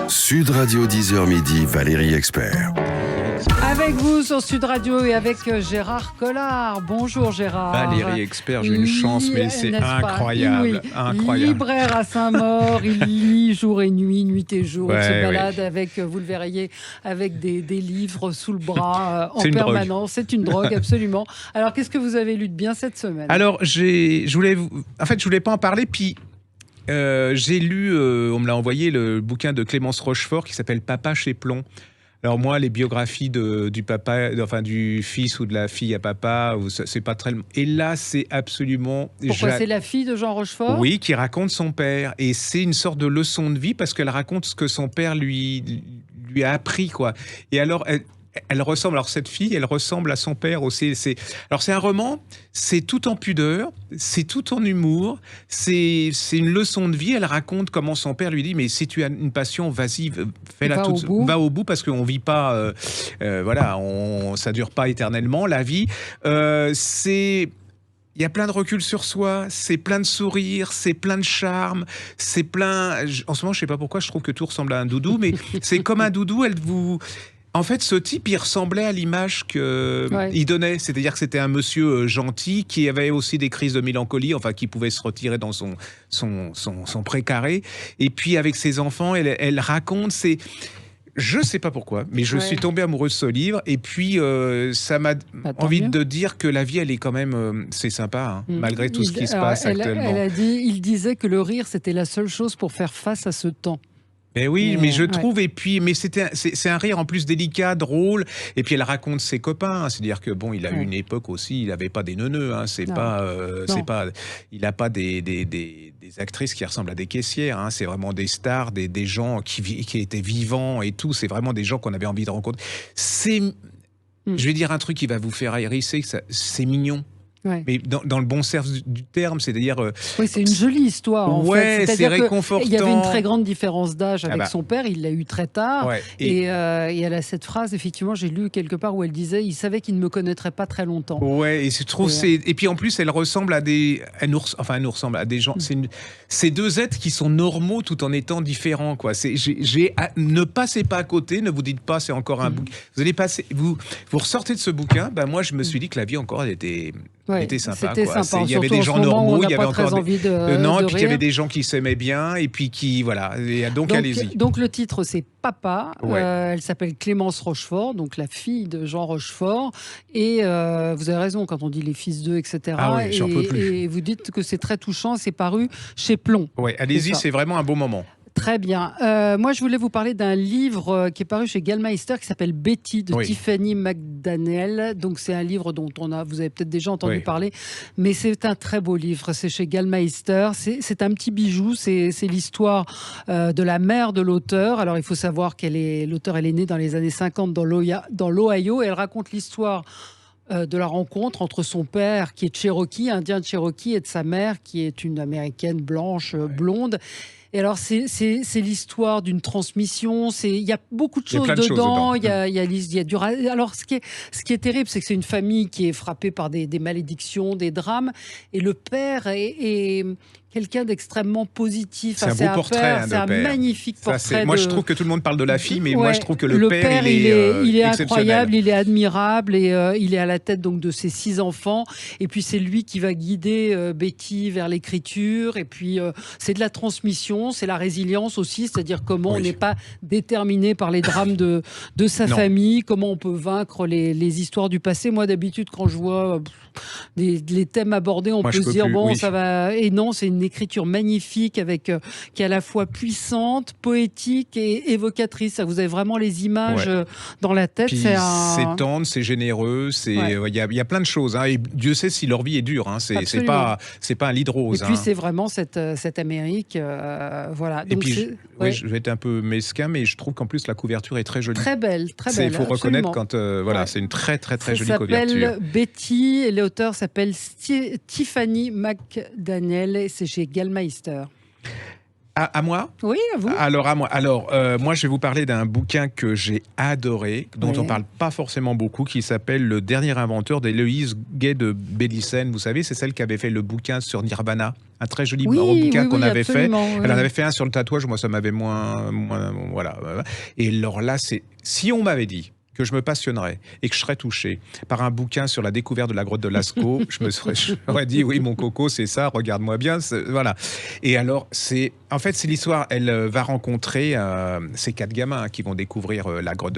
Sud Radio 10h midi, Valérie Expert. Avec vous sur Sud Radio et avec Gérard Collard. Bonjour Gérard. Valérie Expert, j'ai une chance, mais c'est incroyable. Oui. Incroyable. Libraire à Saint-Maur, il lit jour et nuit, nuit et jour. Ouais, il se balade avec, vous le verriez, avec des livres sous le bras en permanence. C'est une drogue, absolument. Alors, qu'est-ce que vous avez lu de bien cette semaine ? Alors, je voulais pas en parler, puis j'ai lu, on me l'a envoyé, le bouquin de Clémence Rochefort qui s'appelle Papa chez Plomb. Alors moi, les biographies du papa, enfin du fils ou de la fille à papa, c'est pas très. Et là, c'est absolument. Pourquoi c'est la fille de Jean Rochefort ? Oui, qui raconte son père, et c'est une sorte de leçon de vie parce qu'elle raconte ce que son père lui a appris, quoi. Et alors, elle ressemble. Alors cette fille, elle ressemble à son père aussi. Alors c'est un roman. C'est tout en pudeur, c'est tout en humour. C'est une leçon de vie. Elle raconte comment son père lui dit, mais si tu as une passion, vas-y, fais-la va au bout parce qu'on vit pas. Voilà, ça dure pas éternellement la vie. Il y a plein de recul sur soi, c'est plein de sourires, c'est plein de charme, c'est plein. En ce moment, je sais pas pourquoi, je trouve que tout ressemble à un doudou, mais c'est comme un doudou. En fait, ce type, il ressemblait à l'image qu'il donnait. C'est-à-dire que c'était un monsieur gentil qui avait aussi des crises de mélancolie, enfin, qui pouvait se retirer dans son précaré. Et puis, avec ses enfants, elle raconte je sais pas pourquoi, mais je suis tombé amoureux de ce livre. Et puis, ça m'a envie de dire que la vie, elle est quand même... c'est sympa, hein, malgré tout ce qui se passe actuellement. Il disait que le rire, c'était la seule chose pour faire face à ce temps. Mais oui, mais je trouve, et puis, mais c'est un rire en plus délicat, drôle, et puis elle raconte ses copains, c'est-à-dire que bon, il a eu une époque aussi, il n'avait pas des neuneux, hein, il n'a pas des actrices qui ressemblent à des caissières, hein, c'est vraiment des stars, des gens qui étaient vivants et tout, c'est vraiment des gens qu'on avait envie de rencontrer. Je vais dire un truc qui va vous faire hérisser, c'est mignon. Ouais. Mais dans le bon sens du terme, c'est-à-dire... oui, c'est une jolie histoire, en fait. C'est réconfortant. Il y avait une très grande différence d'âge avec son père, il l'a eu très tard. Ouais. Et elle a cette phrase, effectivement, j'ai lu quelque part où elle disait « Il savait qu'il ne me connaîtrait pas très longtemps ». Ouais, et je trouve et puis en plus, elle ressemble à elle nous ressemble à des gens... C'est deux êtres qui sont normaux tout en étant différents, quoi. Ne passez pas à côté, ne vous dites pas c'est encore un bouquin. Vous allez passer... Vous ressortez de ce bouquin, moi, je me suis dit que la vie encore, elle était... C'était sympa, quoi. Il y avait des gens normaux, il y avait encore puis il y avait des gens qui s'aimaient bien, et puis qui voilà. Et donc allez-y. Donc le titre c'est Papa. Elle s'appelle Clémence Rochefort, donc la fille de Jean Rochefort. Et vous avez raison quand on dit les fils d'eux, etc. Ah oui, j'en peux plus. Et vous dites que c'est très touchant. C'est paru chez Plomb. Oui, allez-y, c'est vraiment un beau moment. Très bien. Moi, je voulais vous parler d'un livre qui est paru chez Gallmeister qui s'appelle Betty de Tiffany McDaniel. Donc, c'est un livre dont vous avez peut-être déjà entendu parler, mais c'est un très beau livre. C'est chez Gallmeister. C'est un petit bijou. C'est l'histoire de la mère de l'auteur. Alors, il faut savoir l'auteur, elle est née dans les années 50 dans l'Ohio et elle raconte l'histoire de la rencontre entre son père qui est Cherokee, indien de Cherokee, et de sa mère qui est une américaine blanche, blonde. Et alors, c'est l'histoire d'une transmission. Il y a beaucoup de choses dedans. Il y a du... Alors, ce qui est terrible, c'est que c'est une famille qui est frappée par des malédictions, des drames. Et le père est quelqu'un d'extrêmement positif. C'est un beau portrait c'est un magnifique portrait. Moi, je trouve que tout le monde parle de la fille, mais moi, je trouve que le père, il est incroyable, il est admirable, et il est à la tête donc de ses 6 enfants. Et puis, c'est lui qui va guider Betty vers l'écriture. Et puis, c'est de la transmission, c'est la résilience aussi, c'est-à-dire comment on n'est pas déterminé par les drames de sa famille, comment on peut vaincre les histoires du passé. Moi, d'habitude, quand je vois les thèmes abordés, on peut se dire, ça va... Et non, c'est une écriture magnifique qui est à la fois puissante, poétique et évocatrice. Vous avez vraiment les images dans la tête. Puis c'est tendre, c'est généreux, il y a plein de choses. Hein, et Dieu sait si leur vie est dure. Hein, c'est pas un lit de rose. Et puis c'est vraiment cette Amérique. Voilà. Donc, et puis je vais être un peu mesquin, mais je trouve qu'en plus la couverture est très jolie. Très belle, très belle. Il faut reconnaître quand c'est une très très très jolie couverture. Ça s'appelle Betty et l'auteur s'appelle Tiffany McDaniel et c'est chez Gallmeister. À moi ? Oui, à vous. Alors, à moi. Alors, moi, je vais vous parler d'un bouquin que j'ai adoré, dont on parle pas forcément beaucoup, qui s'appelle Le dernier inventeur d'Héloïse Gay de Bélissen. Vous savez, c'est celle qui avait fait le bouquin sur Nirvana, un très joli bouquin qu'on avait fait. Oui. Elle en avait fait un sur le tatouage, moi ça m'avait moins voilà. Et alors là, si on m'avait dit que je me passionnerais et que je serais touché par un bouquin sur la découverte de la grotte de Lascaux, j'aurais dit oui, mon coco, c'est ça, regarde-moi bien, voilà. Et alors, c'est l'histoire, elle va rencontrer ces 4 gamins qui vont découvrir la grotte